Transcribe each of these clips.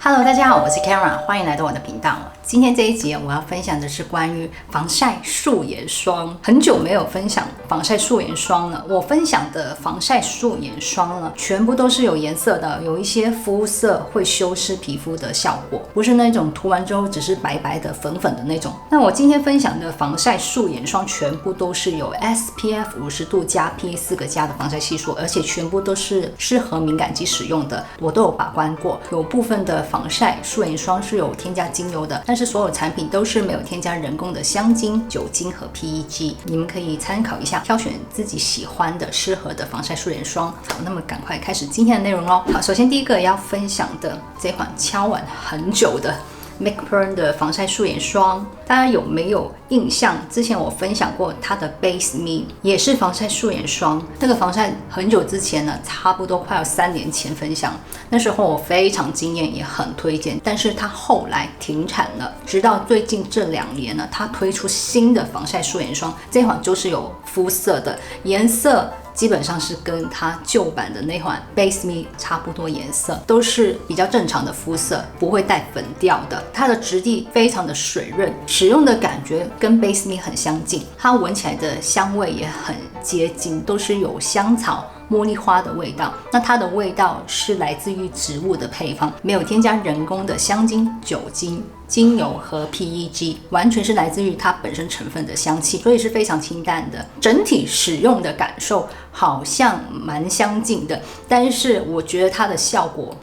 Hello， 大家好，我是 Kara， 欢迎来到我的频道。今天这一集我要分享的是关于防晒素颜霜。很久没有分享防晒素颜霜了。我分享的防晒素颜霜呢，全部都是有颜色的，有一些肤色会修饰皮肤的效果，不是那种涂完之后只是白白的、粉粉的那种。那我今天分享的防晒素颜霜全部都是有 SPF 50度加 PA4+的防晒系数，而且全部都是适合敏感肌使用的，我都有把关过。有部分的防晒素颜霜是有添加精油的，但是所有产品都是没有添加人工的香精、酒精和 PEG。你们可以参考一下，挑选自己喜欢的、适合的防晒素颜霜。好，那么赶快开始今天的内容咯。好，首先第一个要分享的这款敲碗很久的 MAC 的防晒素颜霜，大家有没有印象？之前我分享过它的 Base Me 也是防晒素颜霜，这个防晒很久之前呢，差不多快要3年前分享，那时候我非常惊艳，也很推荐，但是它后来停产了，直到最近这2年呢，它推出新的防晒素颜霜，这款就是有肤色的，颜色基本上是跟它旧版的那款 Base Me 差不多颜色，都是比较正常的肤色，不会带粉调的。它的质地非常的水润，使用的感觉跟 Base Me 很相近，它闻起来的香味也很接近，都是有香草、茉莉花的味道。那它的味道是来自于植物的配方，没有添加人工的香精、酒精、精油和 PEG， 完全是来自于它本身成分的香气，所以是非常清淡的。整体使用的感受好像蛮相近的，但是我觉得它的效果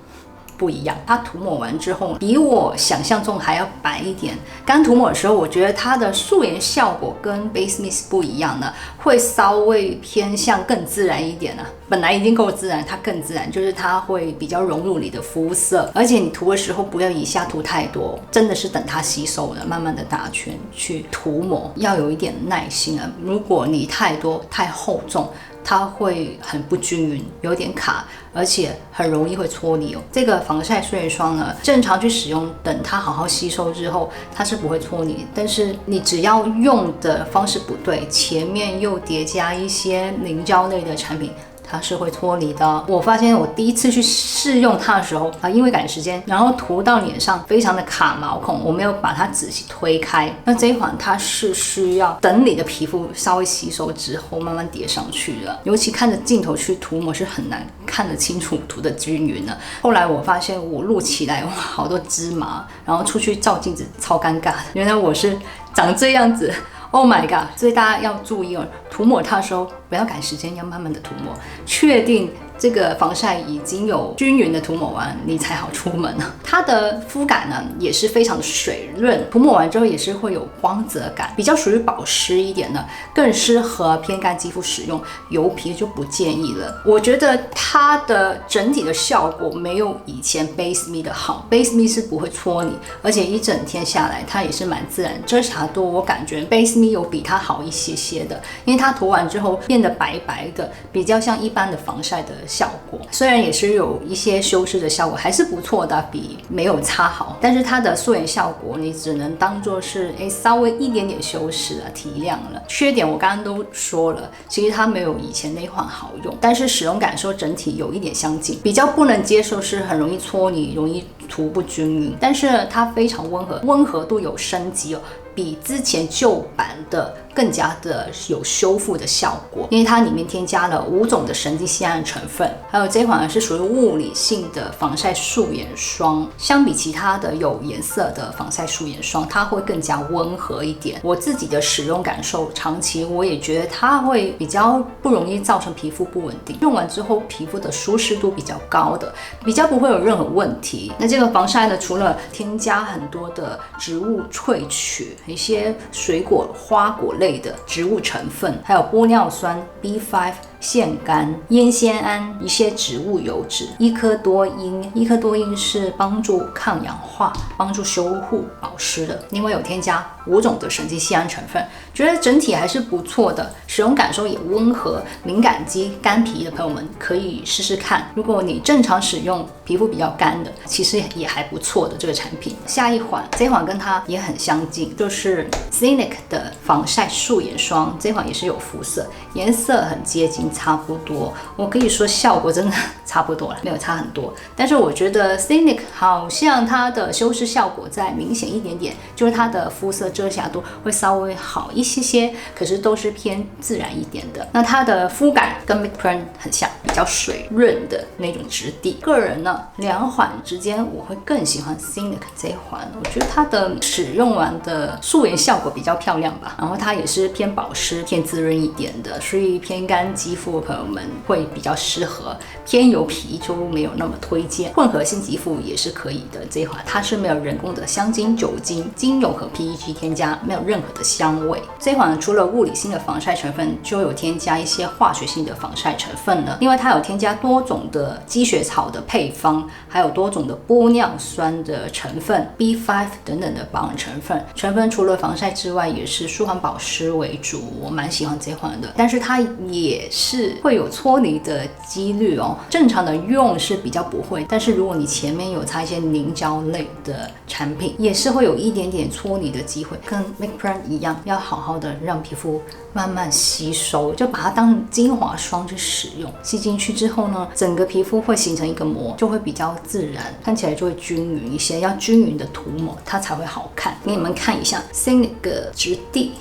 不一样，它涂抹完之后比我想象中还要白一点。刚涂抹的时候，我觉得它的素颜效果跟 Base Me 是不一样的，会稍微偏向更自然一点啊。本来已经够自然，它更自然，就是它会比较融入你的肤色，而且你涂的时候不要一下涂太多，真的是等它吸收了，慢慢的打圈去涂抹，要有一点耐心啊。如果你太多太厚重，它会很不均匀，有点卡，而且很容易会搓泥哦。这个防晒素颜霜呢，正常去使用，等它好好吸收之后，它是不会搓泥。但是你只要用的方式不对，前面又叠加一些凝胶类的产品，它是会脱离的。我发现我第一次去试用它的时候因为赶时间，然后涂到脸上非常的卡毛孔，我没有把它仔细推开。那这一款它是需要等你的皮肤稍微吸收之后慢慢叠上去的，尤其看着镜头去涂抹是很难看得清楚涂的均匀的。后来我发现我录起来好多芝麻，然后出去照镜子超尴尬的，原来我是长这样子。Oh my god！ 所以大家要注意哦，涂抹它的时候不要赶时间，要慢慢的涂抹，确定这个防晒已经有均匀的涂抹完，你才好出门。它的肤感呢也是非常的水润，涂抹完之后也是会有光泽感，比较属于保湿一点的，更适合偏干肌肤使用，油皮就不建议了。我觉得它的整体的效果没有以前 Base Me 的好， Base Me 是不会搓你，而且一整天下来它也是蛮自然。遮瑕多我感觉 Base Me 有比它好一些些的，因为它涂完之后变得白白的，比较像一般的防晒的效果，虽然也是有一些修饰的效果，还是不错的，比没有差好。但是它的素颜效果，你只能当做是稍微一点点修饰提亮了。缺点我刚刚都说了，其实它没有以前那款好用，但是使用感受整体有一点相近。比较不能接受是很容易搓泥，容易涂不均匀，但是它非常温和，温和度有升级哦，比之前旧版的更加的有修复的效果，因为它里面添加了5种的神经酰胺成分，还有这款是属于物理性的防晒素颜霜，相比其他的有颜色的防晒素颜霜，它会更加温和一点。我自己的使用感受，长期我也觉得它会比较不容易造成皮肤不稳定，用完之后皮肤的舒适度比较高的，比较不会有任何问题。那这个防晒呢，除了添加很多的植物萃取，一些水果、花果类的植物成分，还有玻尿酸、B5、腺苷、烟酰胺、一些植物油脂、伊科多因。伊科多因是帮助抗氧化、帮助修护、保湿的。另外有添加5种的神经酰胺成分，觉得整体还是不错的，使用感受也温和。敏感肌、干皮的朋友们可以试试看。如果你正常使用，皮肤比较干的，其实也还不错的这个产品。下一款，这款跟它也很相近，就是 Clinique 的防晒素颜霜，这款也是有肤色，颜色很接近。性差不多，我可以说效果真的差不多了，没有差很多。但是我觉得 Clinique 好像它的修饰效果再明显一点点，就是它的肤色遮瑕度会稍微好一些些，可是都是偏自然一点的。那它的肤感跟 Make Print 很像，比较水润的那种质地。个人呢，两款之间我会更喜欢 Clinique 这一款，我觉得它的使用完的素颜效果比较漂亮吧，然后它也是偏保湿、偏滋润一点的，所以偏干肌肤的朋友们会比较适合，偏油皮就没有那么推荐。混合性肌肤也是可以的，这一款它是没有人工的香精、酒精、精油和 PEG 添加，没有任何的香味。这一款除了物理性的防晒成分，就有添加一些化学性的防晒成分了。另外，它有添加多种的积雪草的配方，还有多种的玻尿酸的成分、B5 等等的保养成分。成分除了防晒之外，也是舒缓保湿为主，我蛮喜欢这款的。但是它也是会有搓泥的几率哦，正常的用是比较不会，但是如果你前面有擦一些凝胶类的产品，也是会有一点点搓泥的机会，跟 Make Print 一样，要好好的让皮肤慢慢吸收，就把它当成精华霜去使用。吸进去之后呢，整个皮肤会形成一个膜，就会比较自然，看起来就会均匀一些，要均匀的涂抹它才会好看。给你们看一下 Clinique 的质地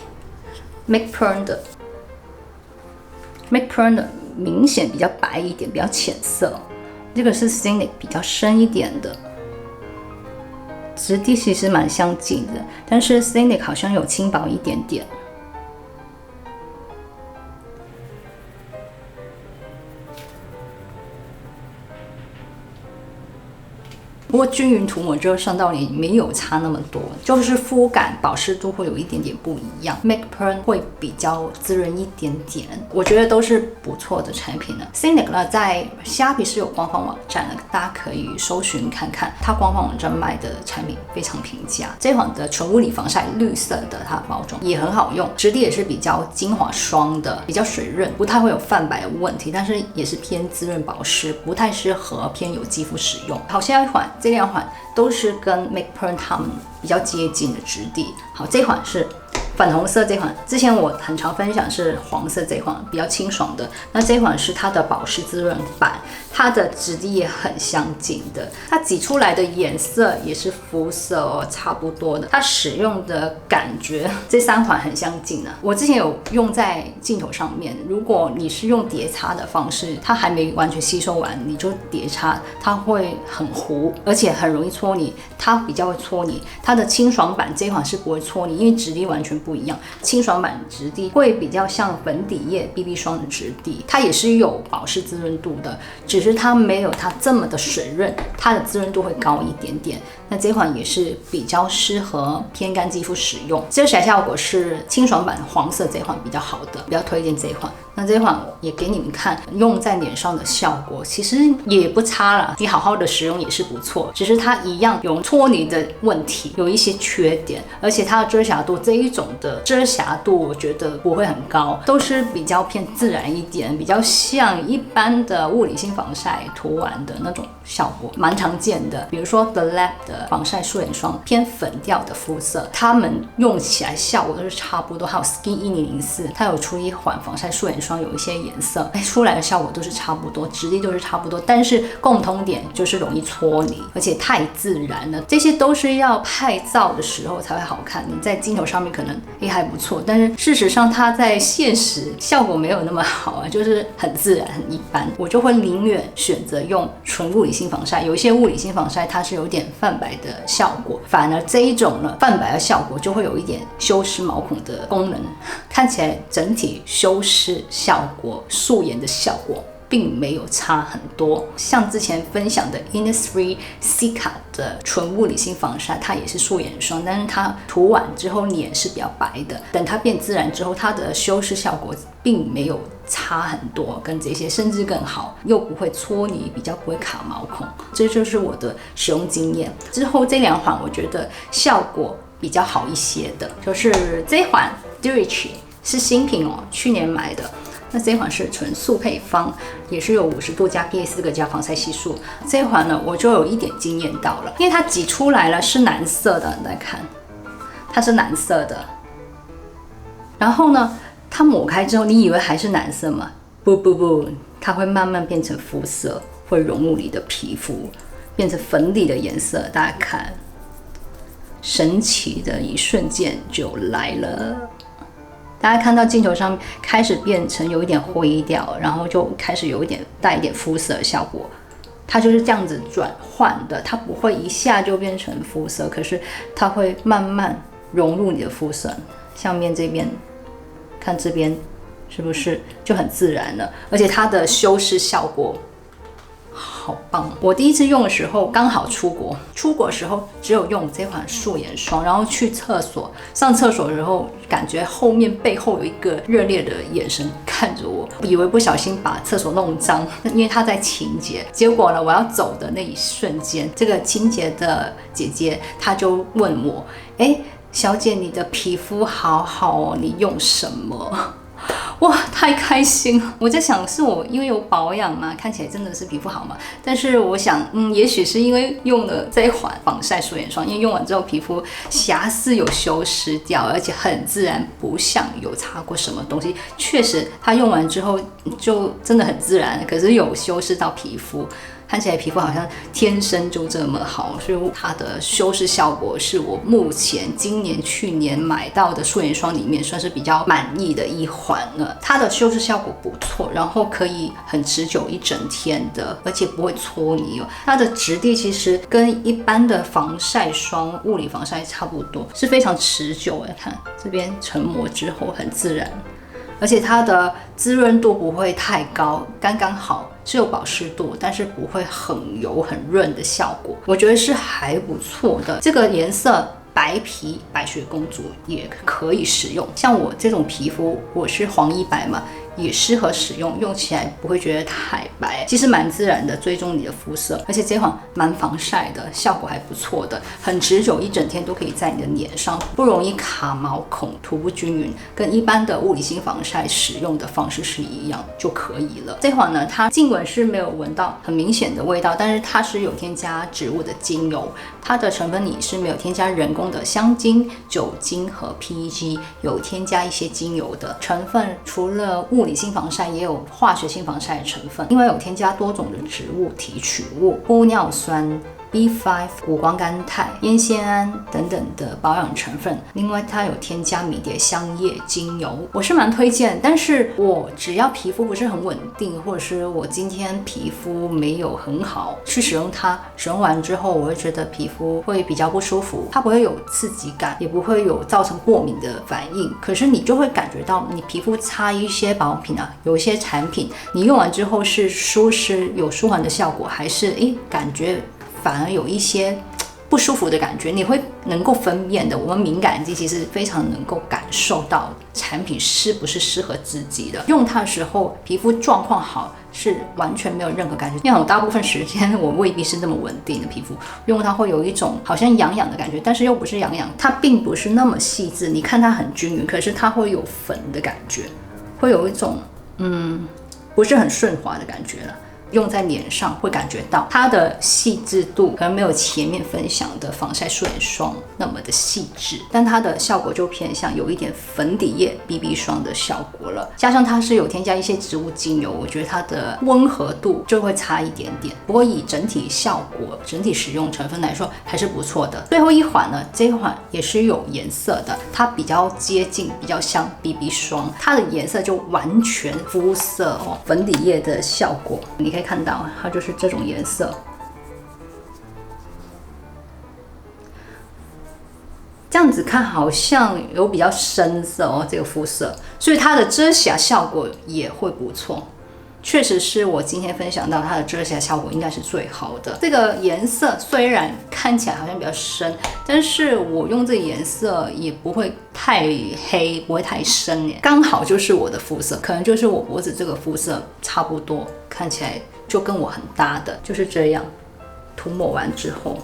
，Make Print 的 Make Print 的明显比较白一点，比较浅色。这个是 Clinique 比较深一点的，质地其实蛮相近的，但是 Clinique 好像有轻薄一点点。不过均匀涂抹之后上到脸没有差那么多，就是肤感、保湿度会有一点点不一样。Make Print 会比较滋润一点点，我觉得都是不错的产品呢。Clinique 呢在虾皮是有官方网站的，大家可以搜寻看看，它官方网站卖的产品非常平价。这款的纯物理防晒绿色的，它的包装也很好用，质地也是比较精华霜的，比较水润，不太会有泛白的问题，但是也是偏滋润保湿，不太适合偏有肌肤使用。好，下一款。这两款都是跟 Make Print 他们比较接近的质地。好，这款是粉红色这款，之前我很常分享是黄色这款比较清爽的，那这款是它的保湿滋润版，它的质地也很相近的，它挤出来的颜色也是肤色哦差不多的，它使用的感觉这三款很相近啊。我之前有用在镜头上面，如果你是用叠擦的方式，它还没完全吸收完，你就叠擦，它会很糊，而且很容易搓泥，它比较会搓泥。它的清爽版这款是不会搓泥，因为质地完全不一样，清爽版质地会比较像粉底液 BB 霜的质地，它也是有保湿滋润度的，只是它没有它这么的水润，它的滋润度会高一点点。那这款也是比较适合偏干肌肤使用，遮瑕效果是清爽版黄色这款比较好的，比较推荐这一款。那这款也给你们看，用在脸上的效果其实也不差啦，你好好的使用也是不错，只是它一样有搓泥的问题，有一些缺点，而且它的遮瑕度这一种的遮瑕度我觉得不会很高，都是比较偏自然一点，比较像一般的物理性防晒涂完的那种效果，蛮常见的。比如说 The Lab 的防晒素颜霜偏粉调的肤色，它们用起来效果都是差不多。还有 Skin 1004，它有出一款防晒素颜霜，有一些颜色，出来的效果都是差不多，质地都是差不多，但是共通点就是容易搓泥，而且太自然了。这些都是要拍照的时候才会好看，你在镜头上面可能还不错，但是事实上它在现实效果没有那么好啊，就是很自然很一般。我就会宁愿选择用纯物理性防晒，有一些物理性防晒它是有点泛白的效果，反而这一种呢泛白的效果就会有一点修饰毛孔的功能，看起来整体修饰效果素颜的效果并没有差很多。像之前分享的 Innisfree Cica 的纯物理性防晒，它也是素颜霜，但是它涂完之后脸是比较白的，等它变自然之后，它的修饰效果并没有差很多，跟这些甚至更好，又不会搓泥，比较不会卡毛孔。这就是我的使用经验。之后这两款我觉得效果比较好一些的，就是这款 Dulce 是新品哦，去年买的。那这款是纯素配方，也是有50度加 PA4 加防晒系数。这款呢，我就有一点惊艳到了，因为它挤出来了是蓝色的，你来看，它是蓝色的。然后呢，它抹开之后，你以为还是蓝色吗？不，它会慢慢变成肤色，会融入你的皮肤，变成粉底的颜色。大家看，神奇的一瞬间就来了。大家看到镜头上开始变成有一点灰调，然后就开始有一点带一点肤色的效果。它就是这样子转换的，它不会一下就变成肤色，可是它会慢慢融入你的肤色。像面这边，看这边是不是就很自然了？而且它的修饰效果好棒！我第一次用的时候刚好出国的时候只有用这款素颜霜，然后去厕所上厕所的时候，感觉背后有一个热烈的眼神看着我，以为不小心把厕所弄脏，因为他在清洁。结果呢，我要走的那一瞬间，这个清洁的姐姐她就问我：“小姐，你的皮肤好好哦，你用什么？”哇，太开心了！我在想，是我因为有保养嘛，看起来真的是皮肤好嘛？但是我想，也许是因为用了这一款防晒素颜霜，因为用完之后皮肤瑕疵有修饰掉，而且很自然，不像有擦过什么东西。确实，它用完之后就真的很自然，可是有修饰到皮肤。看起来皮肤好像天生就这么好，所以它的修饰效果是我目前去年买到的素颜霜里面算是比较满意的一款了。它的修饰效果不错，然后可以很持久一整天的，而且不会搓泥哦。它的质地其实跟一般的防晒霜、物理防晒差不多，是非常持久的。看这边成膜之后很自然。而且它的滋润度不会太高，刚刚好，是有保湿度，但是不会很油很润的效果，我觉得是还不错的。这个颜色白皮白雪公主也可以使用，像我这种皮肤，我是黄一白嘛，也适合使用，用起来不会觉得太白，其实蛮自然的，追踪你的肤色，而且这款蛮防晒的，效果还不错的，很持久，一整天都可以在你的脸上，不容易卡毛孔，涂不均匀，跟一般的物理性防晒使用的方式是一样就可以了。这款呢，它尽管是没有闻到很明显的味道，但是它是有添加植物的精油，它的成分里是没有添加人工的香精、酒精和 PEG， 有添加一些精油的成分，除了物理性防晒也有化学性防晒的成分，因为有添加多种的植物提取物、玻尿酸、B5、谷胱甘肽、烟酰胺等等的保养成分。另外，它有添加迷迭香叶精油，我是蛮推荐。但是我只要皮肤不是很稳定，或者是我今天皮肤没有很好，去使用它，使用完之后，我会觉得皮肤会比较不舒服，它不会有刺激感，也不会有造成过敏的反应。可是你就会感觉到，你皮肤擦一些保养品啊，有一些产品，你用完之后是舒适有舒缓的效果，还是感觉反而有一些不舒服的感觉，你会能够分辨的。我们敏感肌其实非常能够感受到产品是不是适合自己的。用它的时候，皮肤状况好是完全没有任何感觉。因为我大部分时间我未必是那么稳定的皮肤，用它会有一种好像痒痒的感觉，但是又不是痒痒，它并不是那么细致。你看它很均匀，可是它会有粉的感觉，会有一种不是很顺滑的感觉了。用在脸上会感觉到它的细致度可能没有前面分享的防晒素颜霜那么的细致，但它的效果就偏向有一点粉底液 BB 霜的效果了。加上它是有添加一些植物精油，我觉得它的温和度就会差一点点。不过以整体效果、整体使用成分来说还是不错的。最后一款呢，这一款也是有颜色的，它比较接近，比较像 BB 霜，它的颜色就完全肤色粉底液的效果。你可以看到它就是这种颜色，这样子看好像有比较深色这个肤色，所以它的遮瑕效果也会不错。确实是我今天分享到它的遮瑕效果应该是最好的。这个颜色虽然看起来好像比较深，但是我用这个颜色也不会太黑，不会太深耶，刚好就是我的肤色，可能就是我脖子这个肤色差不多，看起来就跟我很搭的，就是这样。涂抹完之后，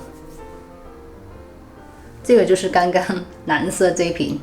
这个就是刚刚蓝色这一瓶。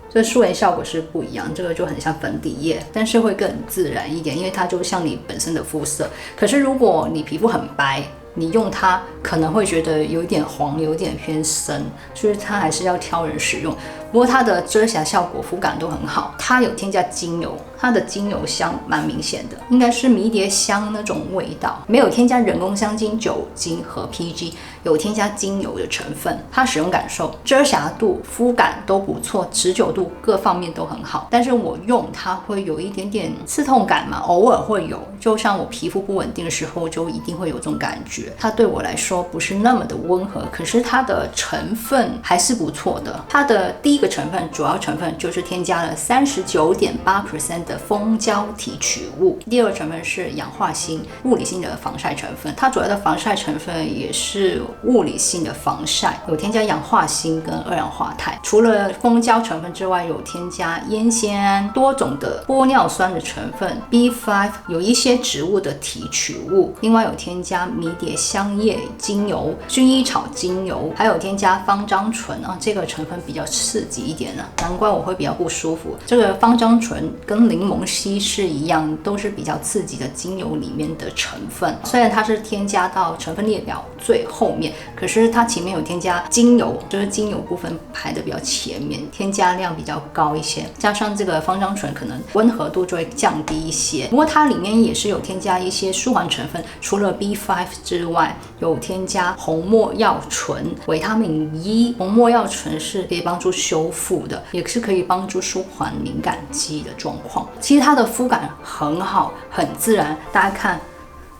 这素颜效果是不一样，这个就很像粉底液，但是会更自然一点，因为它就像你本身的肤色。可是如果你皮肤很白，你用它可能会觉得有一点黄，有点偏深，所以它还是要挑人使用。不过它的遮瑕效果、肤感都很好。它有添加精油，它的精油香蛮明显的，应该是迷迭香那种味道，没有添加人工香精、酒精和 PG， 有添加精油的成分。它使用感受、遮瑕度、肤感都不错，持久度各方面都很好。但是我用它会有一点点刺痛感嘛，偶尔会有，就像我皮肤不稳定的时候，就一定会有这种感觉。它对我来说不是那么的温和，可是它的成分还是不错的。它的第一个成分，主要成分就是添加了39.8% 的蜂胶提取物，第二个成分是氧化锌，物理性的防晒成分。它主要的防晒成分也是物理性的防晒，有添加氧化锌跟二氧化钛。除了蜂胶成分之外，有添加烟酰胺、多种的玻尿酸的成分 B5， 有一些植物的提取物，另外有添加迷迭香叶精油、薰衣草精油，还有添加芳樟醇啊，这个成分比较刺激一点啊，难怪我会比较不舒服。这个芳樟醇跟柠檬烯是一样，都是比较刺激的精油里面的成分。虽然它是添加到成分列表最后面，可是它前面有添加精油，就是精油部分排的比较前面，添加量比较高一些，加上这个芳樟醇可能温和度就会降低一些。不过它里面也是有添加一些舒缓成分，除了 B5 之外，有添加红没药醇、维他命 E。红没药醇是可以帮助修复的，也是可以帮助舒缓敏感肌的状况。其实它的肤感很好，很自然。大家看，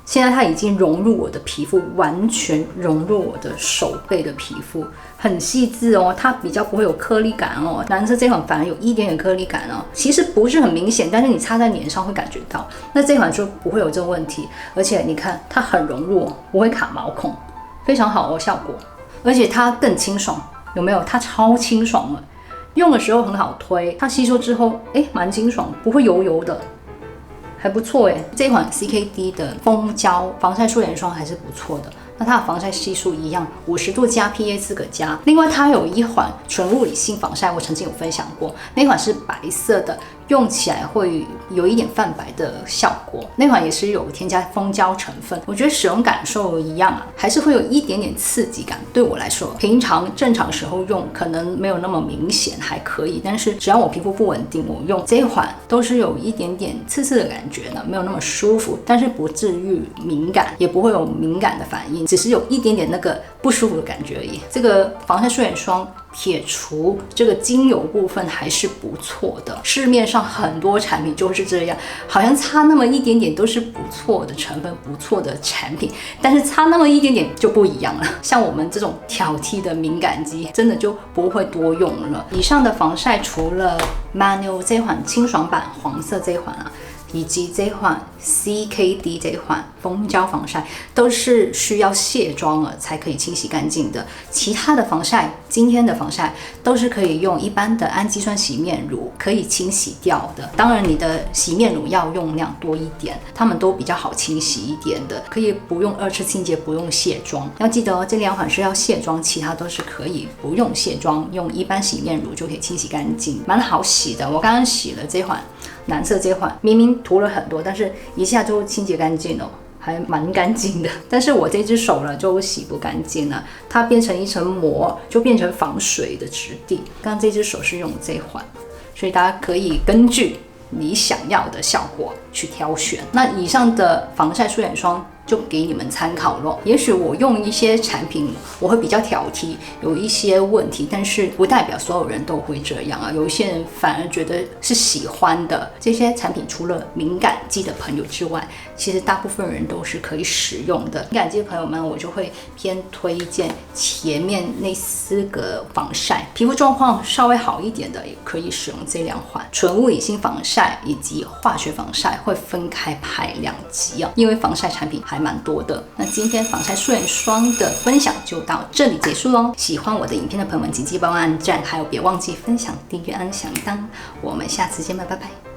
现在它已经融入我的皮肤，完全融入我的手背的皮肤，很细致哦，它比较不会有颗粒感哦。蓝色这款反而有一点点颗粒感哦，其实不是很明显，但是你擦在脸上会感觉到。那这款就不会有这个问题，而且你看它很融入，不会卡毛孔，非常好的效果。而且它更清爽，有没有？它超清爽了，用的时候很好推，它吸收之后，蛮清爽，不会油油的。还不错耶，这款 CKD 的蜂胶防晒素颜霜还是不错的。那它的防晒系数一样，50度加 PA 4个加。另外它有一款纯物理性防晒，我曾经有分享过，那款是白色的，用起来会有一点泛白的效果。那款也是有添加蜂胶成分，我觉得使用感受一样啊，还是会有一点点刺激感。对我来说，平常正常时候用可能没有那么明显，还可以。但是只要我皮肤不稳定，我用这一款都是有一点点刺刺的感觉呢，没有那么舒服，但是不至于敏感，也不会有敏感的反应。只是有一点点那个不舒服的感觉而已。这个防晒素颜霜撇除这个精油部分还是不错的，市面上很多产品就是这样，好像差那么一点点都是不错的成分、不错的产品，但是差那么一点点就不一样了。像我们这种挑剔的敏感肌，真的就不会多用了。以上的防晒除了 Manual 这款清爽版黄色这款啊，以及这款 CKD 这款蜂胶防晒都是需要卸妆了才可以清洗干净的。其他的防晒，今天的防晒都是可以用一般的氨基酸洗面乳可以清洗掉的。当然你的洗面乳要用量多一点，它们都比较好清洗一点的，可以不用二次清洁，不用卸妆。要记得哦，这两款是要卸妆，其他都是可以不用卸妆，用一般洗面乳就可以清洗干净，蛮好洗的。我刚刚洗了这款蓝色这款，明明涂了很多，但是一下就清洁干净了，还蛮干净的。但是我这只手呢就洗不干净了，它变成一层膜，就变成防水的质地。刚刚这只手是用这款，所以大家可以根据你想要的效果去挑选。那以上的防晒素颜霜就给你们参考咯。也许我用一些产品我会比较挑剔，有一些问题，但是不代表所有人都会这样啊。有一些人反而觉得是喜欢的。这些产品除了敏感肌的朋友之外，其实大部分人都是可以使用的。敏感肌的朋友们，我就会偏推荐前面那4个防晒，皮肤状况稍微好一点的，也可以使用这2款纯物理性防晒以及化学防晒，会分开排2集啊，因为防晒产品还蛮多的。那今天防晒素颜霜的分享就到这里结束咯。喜欢我的影片的朋友们，请记得帮我按赞，还有别忘记分享、订阅、按响铃铛。我们下次见吧，拜拜。